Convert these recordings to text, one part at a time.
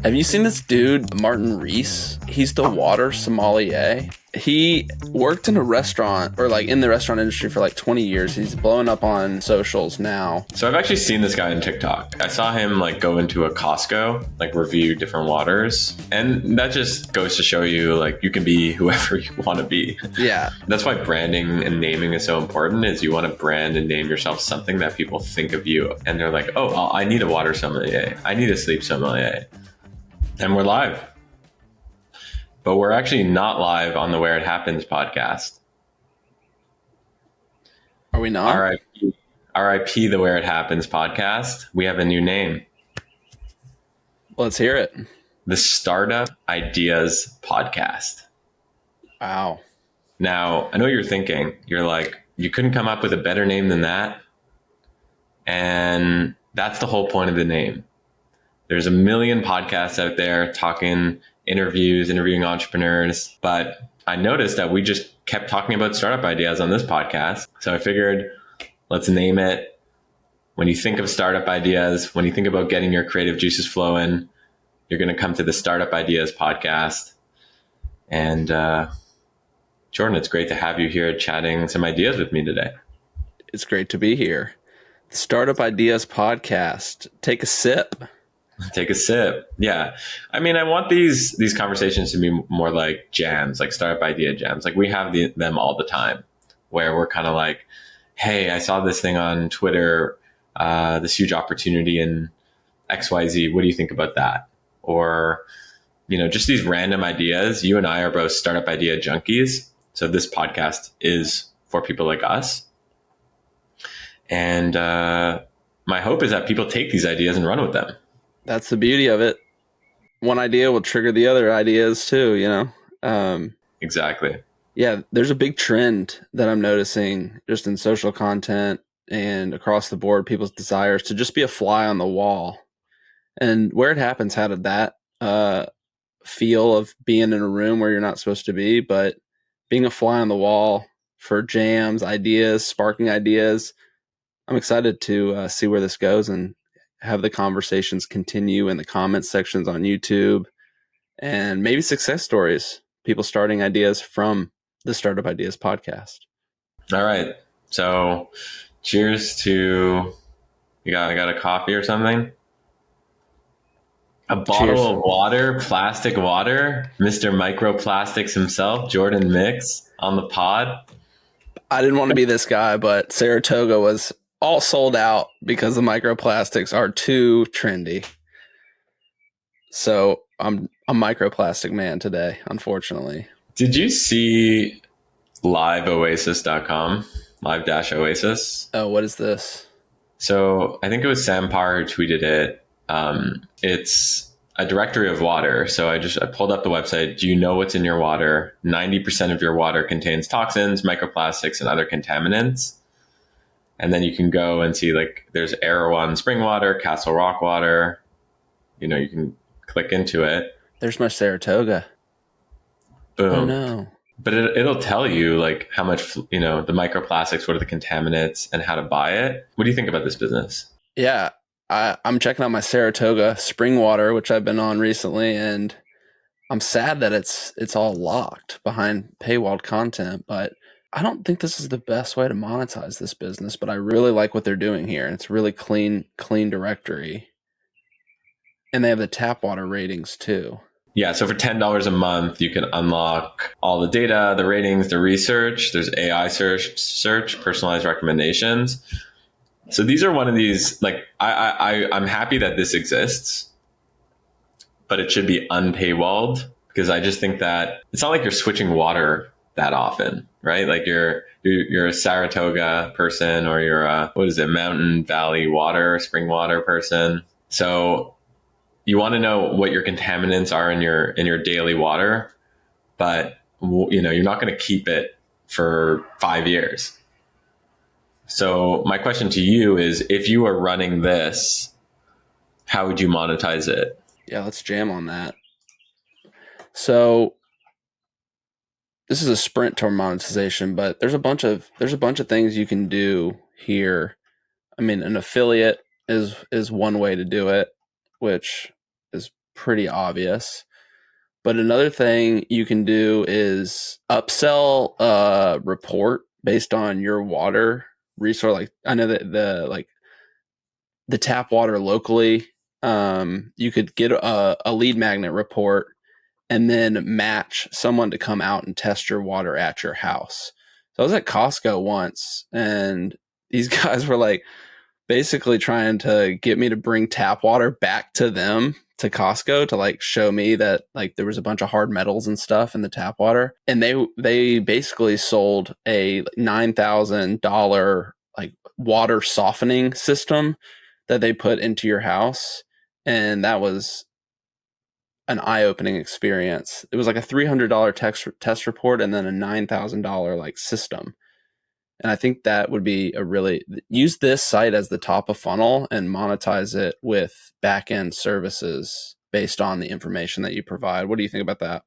Have you seen this dude, Martin Reese? He's the water sommelier. He worked in a restaurant or like in the restaurant industry for like 20 years. He's blowing up on socials now. So I've actually seen this guy on TikTok. I saw him like go into a Costco, like review different waters. And that just goes to show you like you can be whoever you want to be. Yeah. That's why branding and naming is so important is you want to brand and name yourself something that people think of you. And they're like, oh, I need a water sommelier. I need a sleep sommelier. And we're live. But we're actually not live on the Where It Happens podcast. Are we not? RIP the Where It Happens podcast. We have a new name. Let's hear it. The Startup Ideas Podcast. Wow. Now, I know you're thinking, you're like, you couldn't come up with a better name than that. And that's the whole point of the name. There's a million podcasts out there interviewing entrepreneurs. But I noticed that we just kept talking about startup ideas on this podcast. So I figured, let's name it. When you think of startup ideas, when you think about getting your creative juices flowing, you're going to come to the Startup Ideas podcast. And Jordan, it's great to have you here chatting some ideas with me today. It's great to be here. Startup Ideas podcast. Take a sip. Take a sip. Yeah. I mean, I want these conversations to be more like jams, like startup idea jams. Like we have them all the time where we're kind of like, hey, I saw this thing on Twitter, this huge opportunity in XYZ. What do you think about that? Or, just these random ideas. You and I are both startup idea junkies. So this podcast is for people like us. And my hope is that people take these ideas and run with them. That's the beauty of it. One idea will trigger the other ideas too, Exactly. Yeah, there's a big trend that I'm noticing just in social content and across the board, people's desires to just be a fly on the wall. And Where It Happens had that feel of being in a room where you're not supposed to be, but being a fly on the wall for jams, ideas, sparking ideas. I'm excited to see where this goes and have the conversations continue in the comments sections on YouTube and maybe success stories, people starting ideas from the Startup Ideas podcast. All right. So cheers to, I got a coffee or something? A bottle of water, plastic water, Mr. Microplastics himself, Jordan Mix on the pod. I didn't want to be this guy, but Saratoga was all sold out because the microplastics are too trendy. So I'm a microplastic man today, unfortunately. Did you see liveoasis.com, live-oasis? Oh, what is this? So I think it was Sam Parr who tweeted it. It's a directory of water. So I pulled up the website. Do you know what's in your water? 90% of your water contains toxins, microplastics, and other contaminants. And then you can go and see like there's Erewhon spring water, Castle Rock water. You can click into it. There's my Saratoga. Boom. Oh no. But it'll tell you like how much, the microplastics, what are the contaminants and how to buy it. What do you think about this business? Yeah, I'm checking out my Saratoga spring water, which I've been on recently, and I'm sad that it's all locked behind paywalled content, but I don't think this is the best way to monetize this business, but I really like what they're doing here. And it's really clean directory. And they have the tap water ratings too. Yeah, so for $10 a month, you can unlock all the data, the ratings, the research. There's AI search, personalized recommendations. So these are one of these, like, I'm happy that this exists, but it should be unpaywalled because I just think that it's not like you're switching water that often, right? Like you're a Saratoga person or you're a, Mountain Valley water, spring water person. So you want to know what your contaminants are in your daily water, but you're not going to keep it for 5 years. So my question to you is, if you were running this, how would you monetize it? Yeah, let's jam on that. So this is a sprint toward monetization, but there's a bunch of things you can do here. I mean, an affiliate is one way to do it, which is pretty obvious. But another thing you can do is upsell a report based on your water resource. Like I know that the tap water locally, you could get a lead magnet report and then match someone to come out and test your water at your house. So I was at Costco once, and these guys were like basically trying to get me to bring tap water back to them to Costco to like show me that like there was a bunch of hard metals and stuff in the tap water. And they basically sold a $9,000 like water softening system that they put into your house. And that was an eye-opening experience. It was like a $300 test report and then a $9,000 like system. And I think that would be a really use this site as the top of funnel and monetize it with back end services based on the information that you provide. What do you think about that?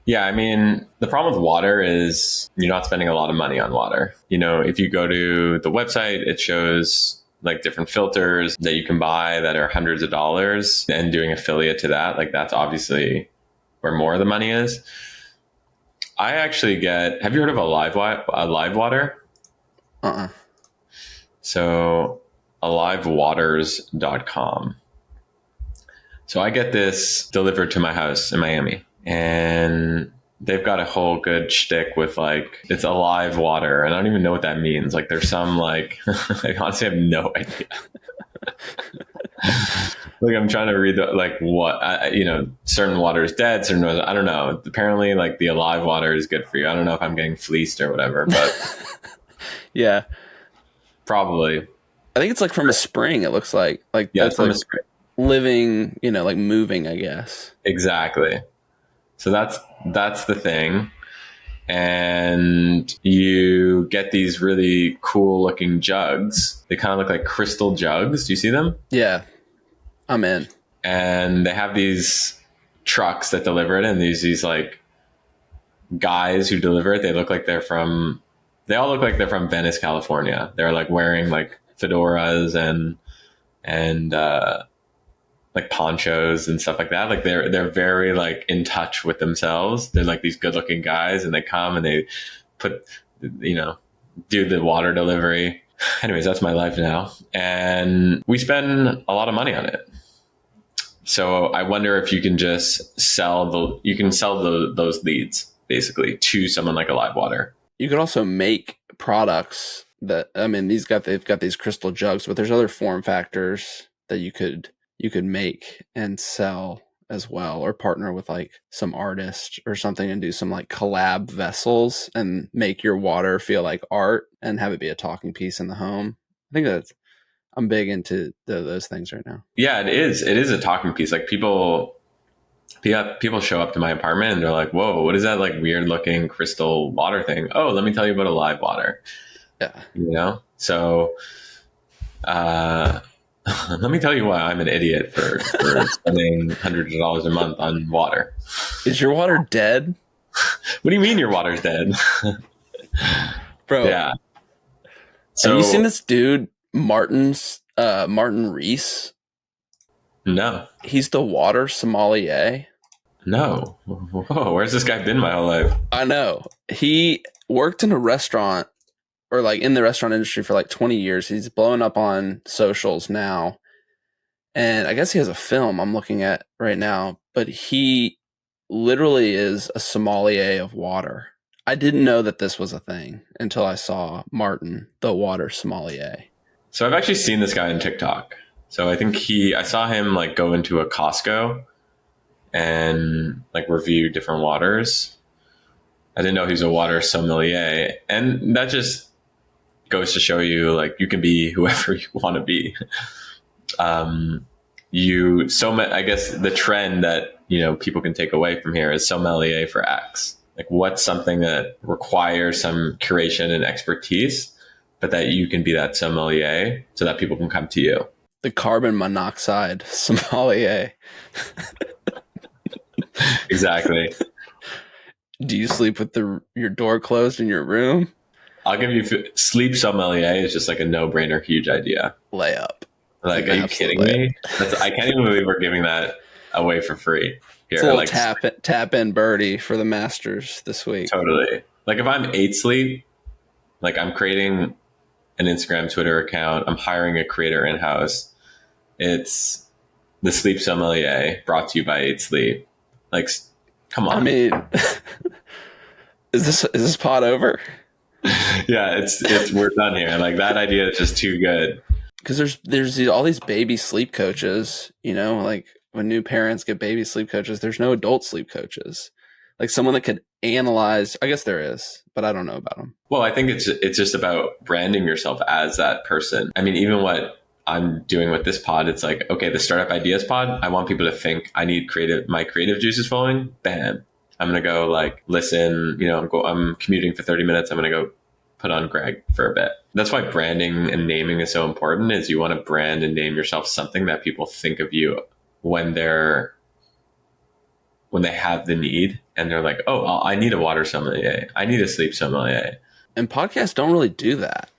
Yeah, I mean, the problem with water is you're not spending a lot of money on water. You know, if you go to the website, it shows like different filters that you can buy that are hundreds of dollars, and doing affiliate to that, like that's obviously where more of the money is. I actually get, have you heard of a live water? Uh-uh. So alivewaters.com. So I get this delivered to my house in Miami, and they've got a whole good shtick with like, it's alive water. And I don't even know what that means. Like there's some like, I honestly have no idea. Like I'm trying to read the, like what, certain water is dead, certain, I don't know. Apparently like the alive water is good for you. I don't know if I'm getting fleeced or whatever, but Yeah. probably. I think it's like from a spring, it looks like Yeah, it's that's from like a spring. living, like moving, I guess. Exactly. So that's the thing. And you get these really cool looking jugs. They kind of look like crystal jugs. Do you see them? Yeah, I'm in. And they have these trucks that deliver it, and these like guys who deliver it. They all look like they're from Venice, California. They're like wearing like fedoras and like ponchos and stuff like that. Like they're very like in touch with themselves. They're like these good looking guys, and they come and they put, do the water delivery. Anyways, that's my life now. And we spend a lot of money on it. So I wonder if you can just sell those leads basically to someone like Alive Water. You could also make products that, I mean, they've got these crystal jugs, but there's other form factors that you could make and sell as well, or partner with like some artist or something and do some like collab vessels and make your water feel like art and have it be a talking piece in the home. I think that I'm big into those things right now. Yeah, it is. It is a talking piece. Like people show up to my apartment and they're like, "Whoa, what is that like weird looking crystal water thing?" Oh, let me tell you about Alive Water. Yeah. So let me tell you why I'm an idiot for spending hundreds of dollars a month on water. Is your water dead? What do you mean your water's dead? Bro. Yeah. So have you seen this dude, Martin Reese? No. He's the water sommelier. No. Whoa, where's this guy been my whole life? I know. He worked in a restaurant, or like in the restaurant industry for like 20 years. He's blowing up on socials now. And I guess he has a film I'm looking at right now, but he literally is a sommelier of water. I didn't know that this was a thing until I saw Martin, the water sommelier. So I've actually seen this guy on TikTok. So I think I saw him like go into a Costco and like review different waters. I didn't know he was a water sommelier. And that just goes to show you like you can be whoever you want to be. I guess the trend that, people can take away from here is sommelier for X. Like what's something that requires some curation and expertise, but that you can be that sommelier so that people can come to you. The carbon monoxide sommelier. Exactly. Do you sleep with your door closed in your room? I'll give you sleep sommelier is just like a no-brainer, huge idea. Layup. Like, are you kidding me? I can't even believe we're giving that away for free It's a here. little Like tap in birdie for the Masters this week. totally. Like if I'm 8 sleep, like I'm creating an Instagram, Twitter account. I'm hiring a creator in house. It's the Sleep Sommelier brought to you by 8 Sleep. Like, come I on. mean, is this pod over? Yeah, it's we're done here. Like that idea is just too good. Because all these baby sleep coaches, like when new parents get baby sleep coaches, there's no adult sleep coaches. Like someone that could analyze, I guess there is, but I don't know about them. Well, I think it's just about branding yourself as that person. I mean, even what I'm doing with this pod, it's like, okay, the startup ideas pod, I want people to think I need my creative juices flowing. Bam. I'm going to go like listen, I'm commuting for 30 minutes. I'm going to go put on Greg for a bit. That's why branding and naming is so important is you want to brand and name yourself something that people think of you when they have the need and they're like, oh, I need a water sommelier. I need a sleep sommelier. And podcasts don't really do that.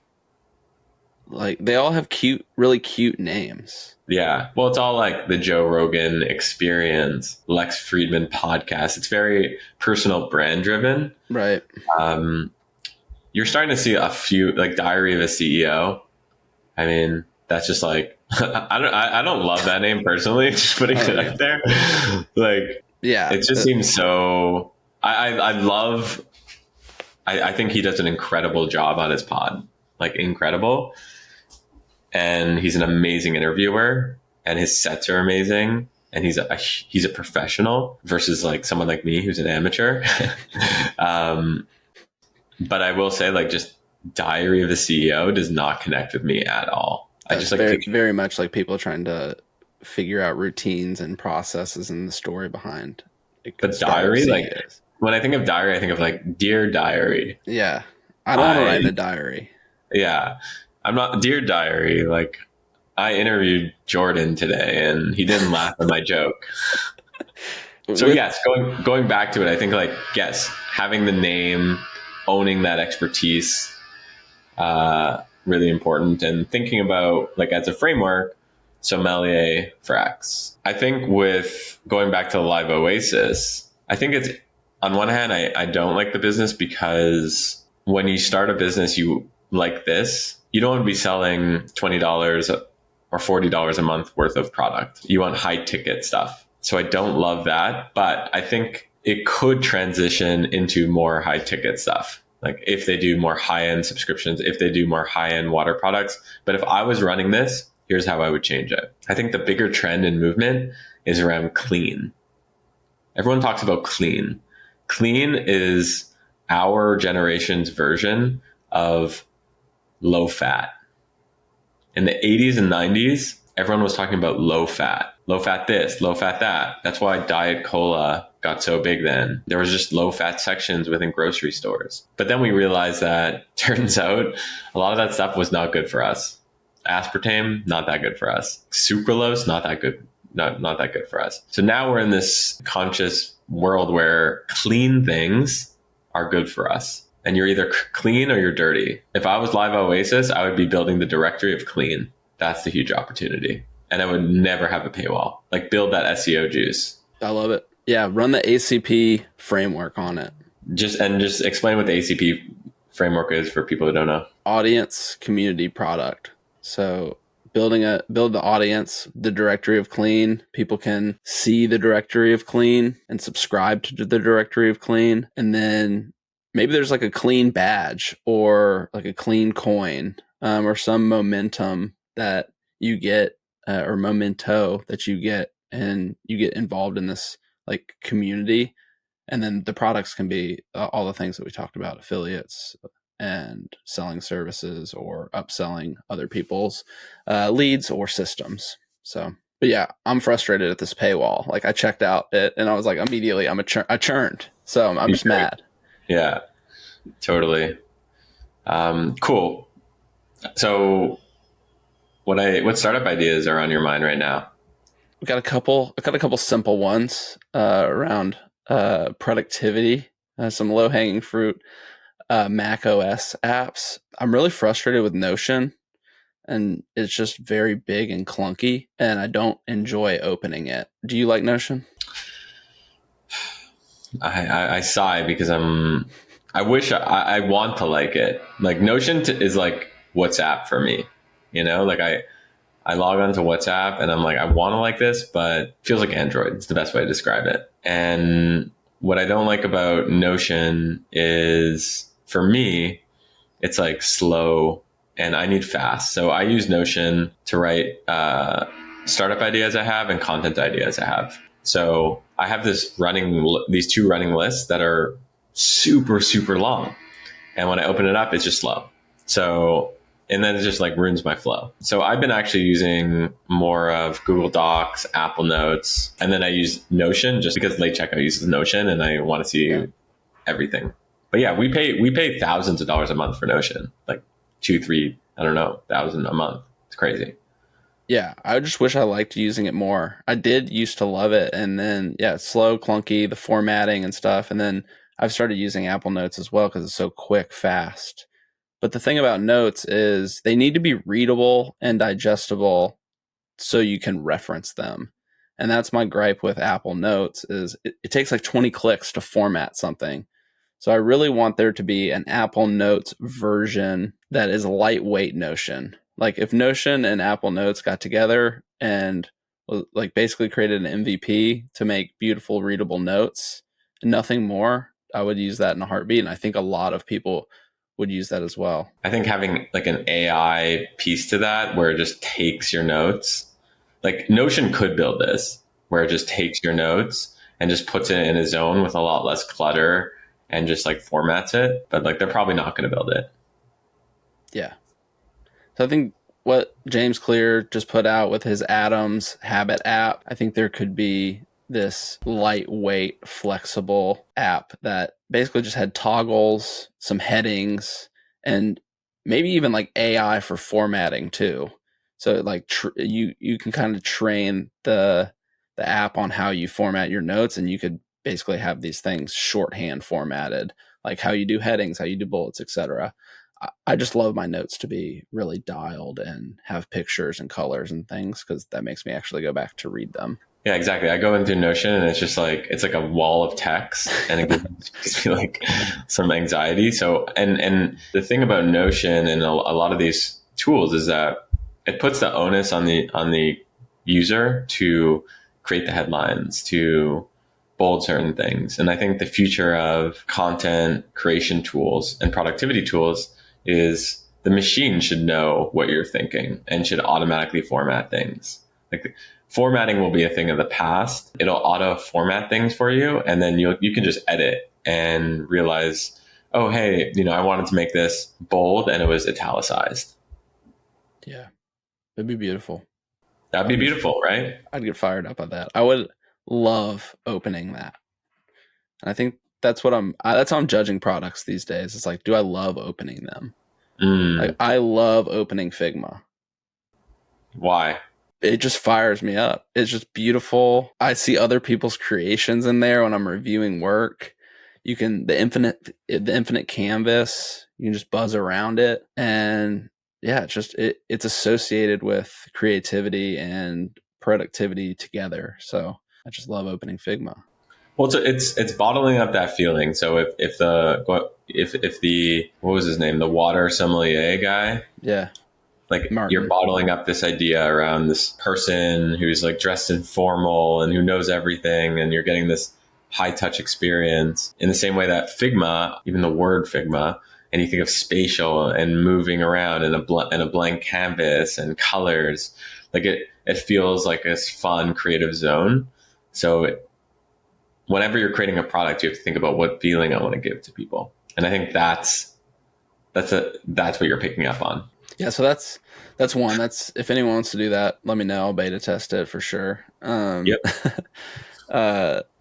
Like they all have really cute names. Yeah. Well, it's all like the Joe Rogan Experience, Lex Friedman podcast. It's very personal brand driven. Right. You're starting to see a few like Diary of a CEO. I mean, that's just like I don't love that name personally. Just putting it out there, like yeah, it just seems so. I love. I think he does an incredible job on his pod, like incredible, and he's an amazing interviewer, and his sets are amazing, and he's a professional versus like someone like me who's an amateur. But I will say, like, just Diary of a CEO does not connect with me at all. I just like very much like people trying to figure out routines and processes and the story behind. But diary, like when I think of diary, I think of like Dear Diary. Yeah, I don't want to write in a diary. Yeah, I'm not Dear Diary. Like I interviewed Jordan today, and he didn't laugh at my joke. So yes, going back to it, I think like yes, having the name, owning that expertise, really important, and thinking about like as a framework, sommelier for X. I think with going back to Live Oasis, I think it's on one hand, I don't like the business because when you start a business you like this, you don't want to be selling $20 or $40 a month worth of product. You want high ticket stuff. So I don't love that, but I think it could transition into more high ticket stuff. Like if they do more high end subscriptions, if they do more high end water products. But if I was running this, here's how I would change it. I think the bigger trend and movement is around clean. Everyone talks about clean. Clean is our generation's version of low fat. In the 80s and 90s, everyone was talking about low fat this, low fat that. That's why Diet Cola got so big then. There was just low fat sections within grocery stores. But then we realized that turns out a lot of that stuff was not good for us. Aspartame, not that good for us. Sucralose, not that good. Not that good for us. So now we're in this conscious world where clean things are good for us. And you're either clean or you're dirty. If I was Live Oasis, I would be building the directory of clean. That's the huge opportunity. And I would never have a paywall. Like build that SEO juice. I love it. Yeah, run the ACP framework on it. Just explain what the ACP framework is for people who don't know. Audience, community, product. So build the audience, the directory of clean. People can see the directory of clean and subscribe to the directory of clean. And then maybe there's like a clean badge or like a clean coin or some momentum that you get or memento that you get, and you get involved in this like community. And then the products can be all the things that we talked about, affiliates and selling services or upselling other people's leads or systems. So, but yeah, I'm frustrated at this paywall. Like I checked out it and I was like, immediately I churned. So I'm just mad. Yeah, totally. Cool. So what startup ideas are on your mind right now? I got a couple simple ones around productivity, some low hanging fruit Mac OS apps. I'm really frustrated with Notion. and it's just very big and clunky, and I don't enjoy opening it. Do you like Notion? I sigh because I wish I want to like it. Like Notion is like WhatsApp for me, you know, like I log on to WhatsApp and I'm like, I want to like this, but it feels like Android. It's the best way to describe it. And what I don't like about Notion is for me, it's like slow and I need fast. So I use Notion to write startup ideas I have and content ideas I have. So I have these two running lists that are super, super long. And when I open it up, it's just slow. So, and then it just like ruins my flow. So I've been actually using more of Google Docs, Apple Notes, and then I use Notion just because late checkout uses Notion and I want to Yeah. see everything. But yeah, we pay thousands of dollars a month for Notion, like two, three, I don't know, thousand a month. It's crazy. Yeah, I just wish I liked using it more. I did used to love it, and then yeah, it's slow, clunky, the formatting and stuff. And then I've started using Apple Notes as well because it's so quick, fast. But the thing about notes is they need to be readable and digestible so you can reference them. And that's my gripe with Apple Notes is it takes like 20 clicks to format something. So I really want there to be an Apple Notes version that is lightweight Notion. Like if Notion and Apple Notes got together and like basically created an MVP to make beautiful readable notes, nothing more, I would use that in a heartbeat. And I think a lot of people would use that as well. I think having like an AI piece to that where it just takes your notes, like Notion could build this where it just takes your notes and just puts it in a zone with a lot less clutter and just like formats it. But like they're probably not going to build it. Yeah. So I think what James Clear just put out with his Atoms Habit app, I think there could be this lightweight, flexible app that basically just had toggles, some headings, and maybe even like AI for formatting too. So like you can kind of train the app on how you format your notes, and you could basically have these things shorthand formatted, like how you do headings, how you do bullets, etc. I just love my notes to be really dialed and have pictures and colors and things because that makes me actually go back to read them. Yeah, exactly. I go into Notion and it's just like it's like a wall of text, and it gives me like some anxiety. So, and the thing about Notion and a lot of these tools is that it puts the onus on the user to create the headlines, to bold certain things. And I think the future of content creation tools and productivity tools is the machine should know what you're thinking and should automatically format things. Like formatting will be a thing of the past. It'll auto format things for you, and then you can just edit and realize, oh hey, I wanted to make this bold and it was italicized. Yeah, it'd be beautiful. That'd be I'd get beautiful, right? I'd get fired up at that. I would love opening that, and I think that's how I'm judging products these days. It's like, do I love opening them? Like Mm, I love opening Figma. why? It just fires me up. It's just beautiful. I see other people's creations in there when I'm reviewing work. You can the infinite canvas. You can just buzz around it, and yeah, it's associated with creativity and productivity together. So I just love opening Figma. Well, it's bottling up that feeling. So if the what was his name, the water sommelier guy, Yeah, like you're Martin. bottling up this idea around this person who's like dressed in formal and who knows everything, and you're getting this high touch experience in the same way that Figma, even the word Figma, and you think of spatial and moving around in a blank canvas and colors, like it feels like this fun creative zone. So whenever you're creating a product, you have to think about what feeling I want to give to people, and I think that's what you're picking up on. Yeah, so that's one. That's if anyone wants to do that, let me know. I'll beta test it for sure. Yep.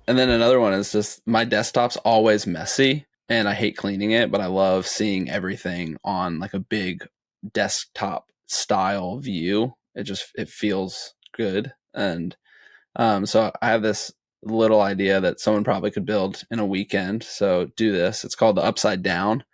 And then another one is just my desktop's always messy and I hate cleaning it, but I love seeing everything on like a big desktop style view. It feels good. And so I have this little idea that someone probably could build in a weekend. So do this. It's called the upside down.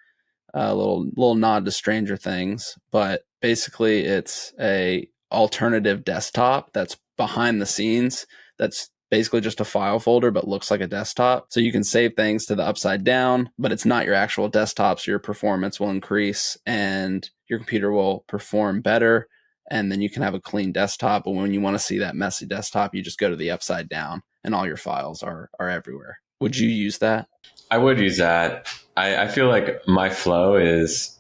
A little nod to Stranger Things, but basically it's a alternative desktop that's behind the scenes, that's basically just a file folder but looks like a desktop. So you can save things to the upside down, but it's not your actual desktop, so your performance will increase and your computer will perform better, and then you can have a clean desktop. But when you want to see that messy desktop, you just go to the upside down and all your files are everywhere. Would you use that? I would use that. I feel like my flow is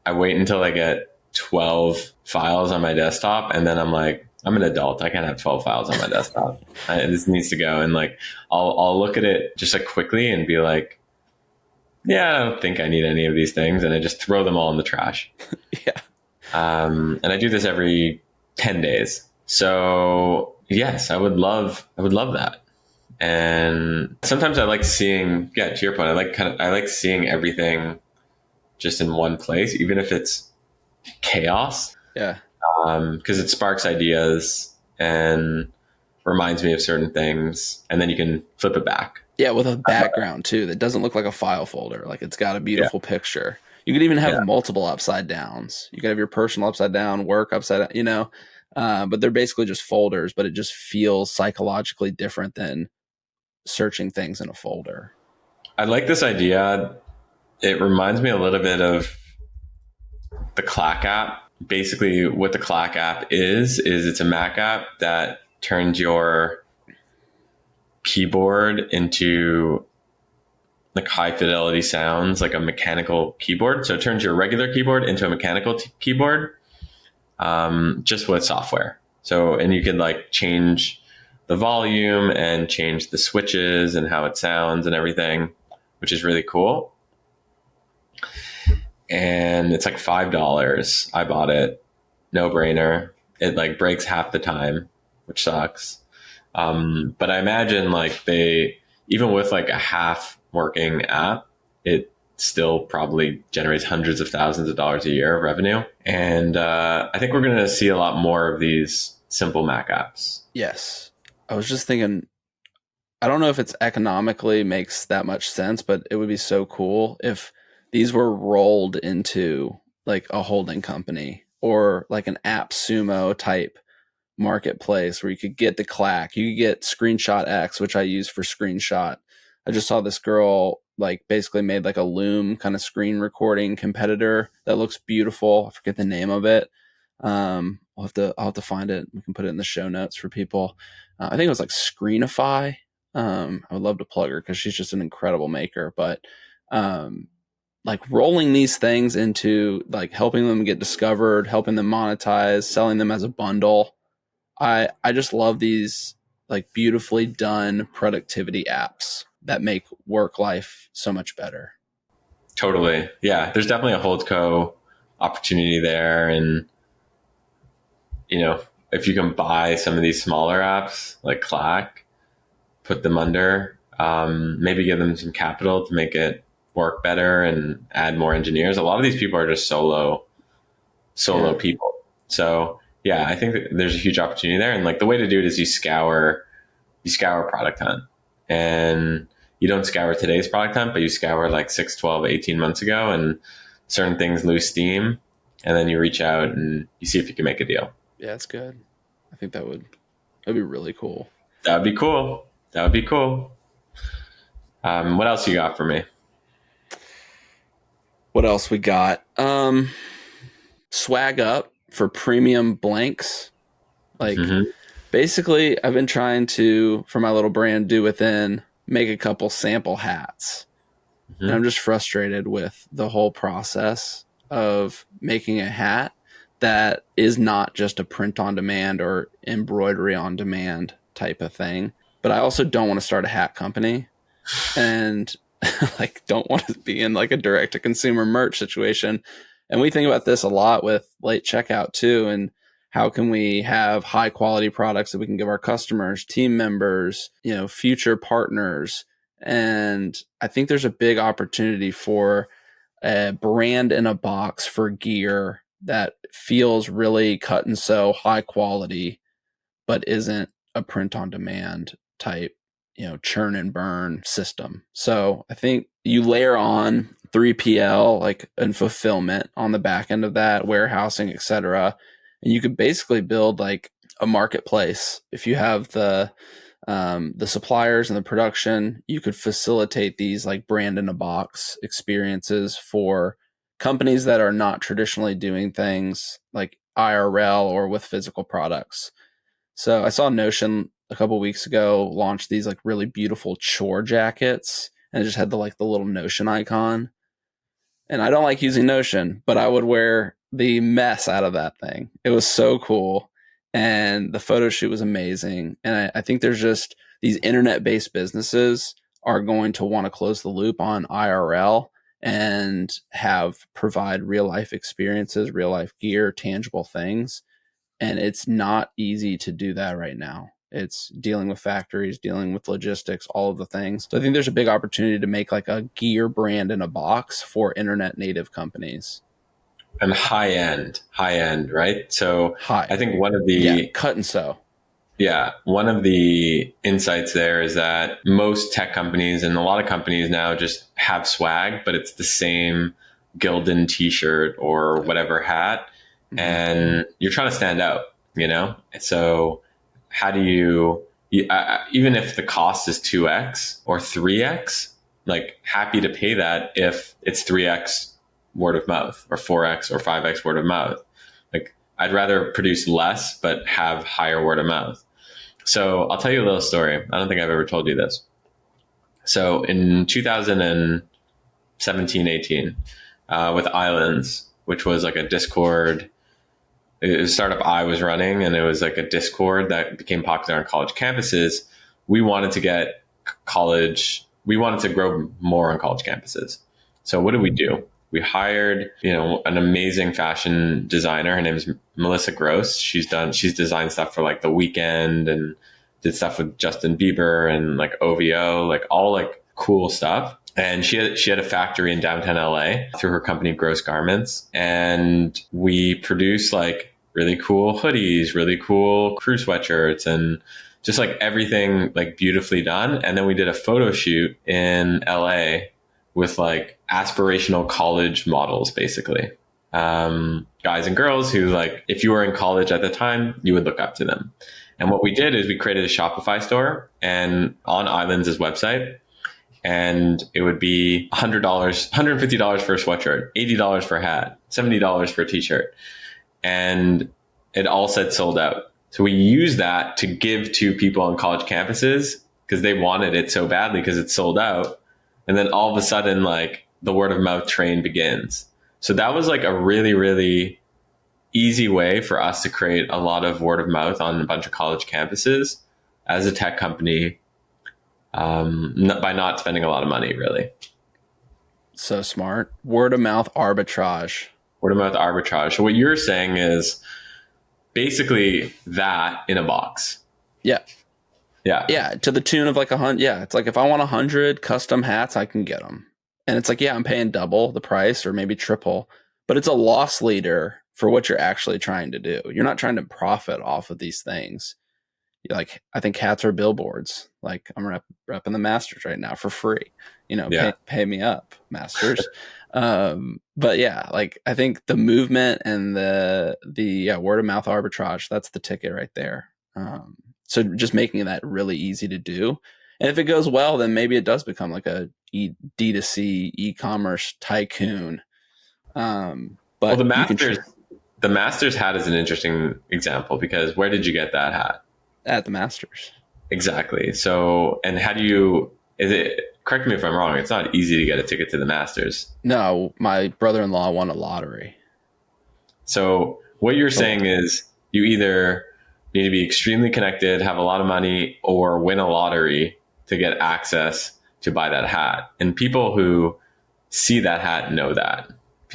I wait until I get 12 files on my desktop, and then I'm like, I'm an adult. I can't have 12 files on my desktop. This needs to go. And like, I'll look at it just like quickly and be like, yeah, I don't think I need any of these things. And I just throw them all in the trash. Yeah. And I do this every 10 days. So yes, I would love that. And sometimes I like seeing, yeah, to your point, I like seeing everything just in one place, even if it's chaos, Yeah. because it sparks ideas and reminds me of certain things, and then you can flip it back. Yeah, with a background too that doesn't look like a file folder. Like it's got a Yeah, beautiful picture. You could even have yeah. multiple upside downs. You could have your personal upside down, work upside down, but they're basically just folders, but it just feels psychologically different than searching things in a folder. I like this idea. It reminds me a little bit of the Clack app. Basically, what the Clack app is it's a Mac app that turns your keyboard into like high fidelity sounds, like a mechanical keyboard. So it turns your regular keyboard into a mechanical keyboard, just with software. So, and you can like change the volume and change the switches and how it sounds and everything, which is really cool. And it's like $5. I bought it, no brainer. It like breaks half the time, which sucks. But I imagine like even with like a half working app, it still probably generates hundreds of thousands of dollars a year of revenue. And I think we're going to see a lot more of these simple Mac apps. Yes. I was just thinking, I don't know if it's economically makes that much sense, but it would be so cool if these were rolled into like a holding company or like an app sumo type marketplace where you could get the clack, you could get Screenshot X, which I use for screenshot. I just saw this girl like basically made like a Loom kind of screen recording competitor that looks beautiful. I forget the name of it. I'll have to find it. We can put it in the show notes for people. I think it was like Screenify. I would love to plug her because she's just an incredible maker. But um, like rolling these things into like helping them get discovered, helping them monetize, selling them as a bundle. I just love these like beautifully done productivity apps that make work life so much better. Totally. Yeah. There's definitely a holdco opportunity there. And, you know, if you can buy some of these smaller apps like Clack, put them under, maybe give them some capital to make it work better and add more engineers. A lot of these people are just solo Yeah. people. So yeah, I think that there's a huge opportunity there. And like the way to do it is you scour Product Hunt, and you don't scour today's Product Hunt, but you scour like 6, 12, 18 months ago, and certain things lose steam. And then you reach out and you see if you can make a deal. Yeah, it's good. I think that'd be really cool. That would be cool. That would be cool. What else you got for me? What else we got? Swag up for premium blanks. Like Mm-hmm. basically I've been trying to, for my little brand Do Within, make a couple sample hats. And Mm-hmm. I'm just frustrated with the whole process of making a hat that is not just a print on demand or embroidery on demand type of thing. But I also don't want to start a hat company and like don't want to be in like a direct to consumer merch situation. And we think about this a lot with late checkout too, and how can we have high quality products that we can give our customers, team members, future partners. And I think there's a big opportunity for a brand in a box for gear that feels really cut and sew high quality, but isn't a print on demand type, churn and burn system. So I think you layer on 3PL, like, and fulfillment on the back end of that, warehousing, etc. And you could basically build like a marketplace. If you have the suppliers and the production, you could facilitate these like brand in a box experiences for companies that are not traditionally doing things like IRL or with physical products. So I saw Notion a couple weeks ago launch these like really beautiful chore jackets, and it just had the little Notion icon. And I don't like using Notion, but I would wear the mess out of that thing. It was so cool. And the photo shoot was amazing. And I think there's just these internet based businesses are going to want to close the loop on IRL and have provide real life experiences, real life gear, tangible things. And it's not easy to do that right now. It's dealing with factories, dealing with logistics, all of the things. So I think there's a big opportunity to make like a gear brand in a box for internet native companies. And high end, right? So Hi. I think Yeah, cut and sew. one of the insights there is that most tech companies and a lot of companies now just have swag, but it's the same Gildan t-shirt or whatever hat. Mm-hmm. And you're trying to stand out, you know? So how do even if the cost is 2x or 3x, like happy to pay that if it's 3x word of mouth or 4x or 5x word of mouth. Like I'd rather produce less, but have higher word of mouth. So I'll tell you a little story. I don't think I've ever told you this. So in 2017, 18, with Islands, which was like a Discord, it was a startup I was running, and it was like a Discord that became popular on college campuses. We wanted to we wanted to grow more on college campuses. So what did we do? We hired, an amazing fashion designer. Her name is Melissa Gross. She's designed stuff for like The Weeknd and did stuff with Justin Bieber and like OVO, like all like cool stuff. And she had a factory in downtown LA through her company Gross Garments. And we produced like really cool hoodies, really cool crew sweatshirts, and just like everything like beautifully done. And then we did a photo shoot in LA with like aspirational college models, basically. Guys and girls who, like, if you were in college at the time, you would look up to them. And what we did is we created a Shopify store and on Islands' website, and it would be $100, $150 for a sweatshirt, $80 for a hat, $70 for a t-shirt. And it all said sold out. So we used that to give to people on college campuses because they wanted it so badly because it's sold out. And then all of a sudden, like, the word of mouth train begins. So that was like a really, really easy way for us to create a lot of word of mouth on a bunch of college campuses as a tech company, by not spending a lot of money, really. So smart. Word of mouth arbitrage. Word of mouth arbitrage. So what you're saying is basically that in a box. Yeah. Yeah. Yeah. To the tune of like 100. Yeah. It's like if I want 100 custom hats, I can get them. And it's like, yeah, I'm paying double the price or maybe triple, but it's a loss leader for what you're actually trying to do. You're not trying to profit off of these things. Like, I think hats are billboards. Like, I'm repping the Masters right now for free. Pay me up, Masters. But yeah, like, I think the movement and the word of mouth arbitrage, that's the ticket right there. So just making that really easy to do. And if it goes well, then maybe it does become like a D2C e-commerce tycoon. But the Masters hat is an interesting example because where did you get that hat? At the Masters. Exactly. So, and correct me if I'm wrong, it's not easy to get a ticket to the Masters. No, my brother-in-law won a lottery. So what you're saying is you either need to be extremely connected, have a lot of money, or win a lottery to get access to buy that hat. And people who see that hat know that.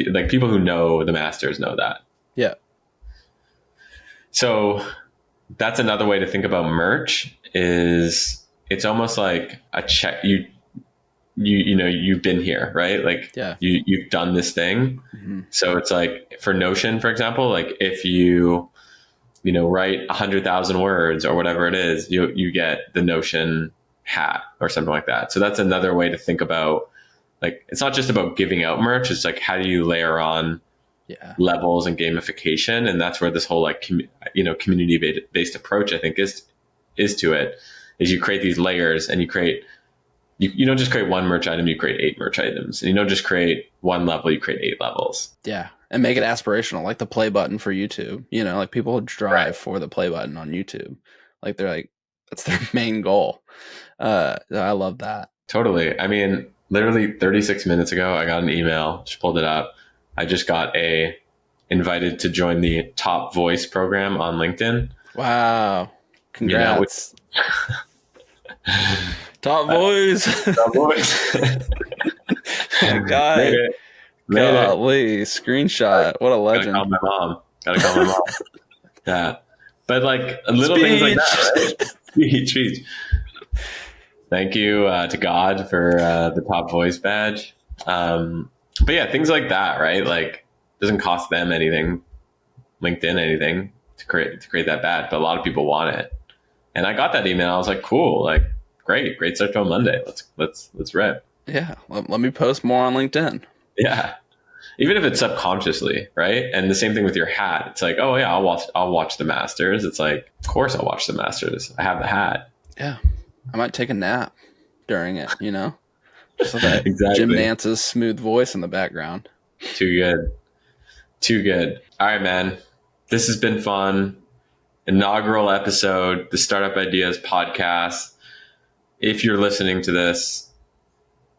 Like, people who know the Masters know that. Yeah. So that's another way to think about merch. Is it's almost like a check. You've been here, right? Like, yeah. You've done this thing. Mm-hmm. So it's like for Notion, for example, like if you write 100,000 words or whatever it is, you get the Notion hat or something like that. So that's another way to think about like it's not just about giving out merch. It's like how do you layer on Yeah. levels and gamification, and that's where this whole like community based approach I think is to it. Is you create these layers and you don't just create one merch item, you create 8 merch items, and you don't just create one level, you create 8 levels. Yeah. And make it aspirational, like the play button for YouTube. You know, like people drive for the play button on YouTube. Like they're like, that's their main goal. I love that. Totally. I mean, literally 36 minutes ago, I got an email, just pulled it up. I just got invited to join the Top Voice program on LinkedIn. Wow. You know, Congrats. Top voice. Top Voice. Guy. Made it. Golly, screenshot. What a legend. Gotta call my mom. Yeah. But like little things like that, right? Speech. Thank you to God for the Top Voice badge. But yeah, things like that, right? Like it doesn't cost them anything, LinkedIn anything to create that badge, but a lot of people want it. And I got that email. I was like, cool, like great start to a Monday. Let's rip. Yeah, let me post more on LinkedIn. Yeah, even if it's subconsciously, right? And the same thing with your hat. It's like, oh yeah, I'll watch the Masters. It's like, of course I'll watch the Masters. I have the hat. Yeah, I might take a nap during it. You know, just like that Exactly. Jim Nance's smooth voice in the background. Too good. All right, man. This has been fun. Inaugural episode, the Startup Ideas podcast. If you're listening to this,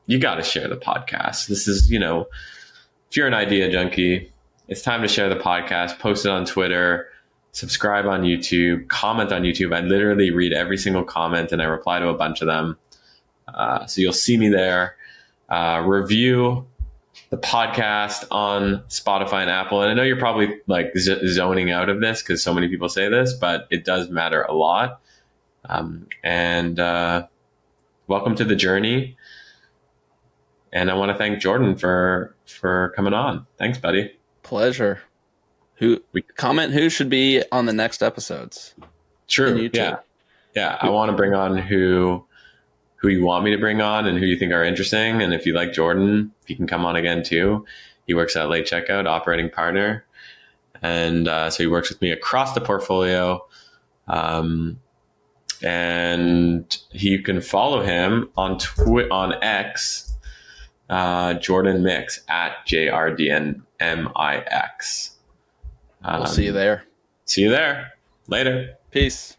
you got to share the podcast. This is, if you're an idea junkie, it's time to share the podcast, post it on Twitter, subscribe on YouTube, comment on YouTube. I literally read every single comment and I reply to a bunch of them. So you'll see me there. Review the podcast on Spotify and Apple. And I know you're probably like zoning out of this because so many people say this, but it does matter a lot. And welcome to the journey. And I want to thank Jordan for coming on. Thanks, buddy. Pleasure. Comment who should be on the next episodes. True. Yeah. I want to bring on who you want me to bring on and who you think are interesting. And if you like Jordan, he can come on again too. He works at Late Checkout, operating partner. And so he works with me across the portfolio. And you can follow him on X, Jordan Mix at JRDNMIX. We'll see you there. See you there. Later. Peace.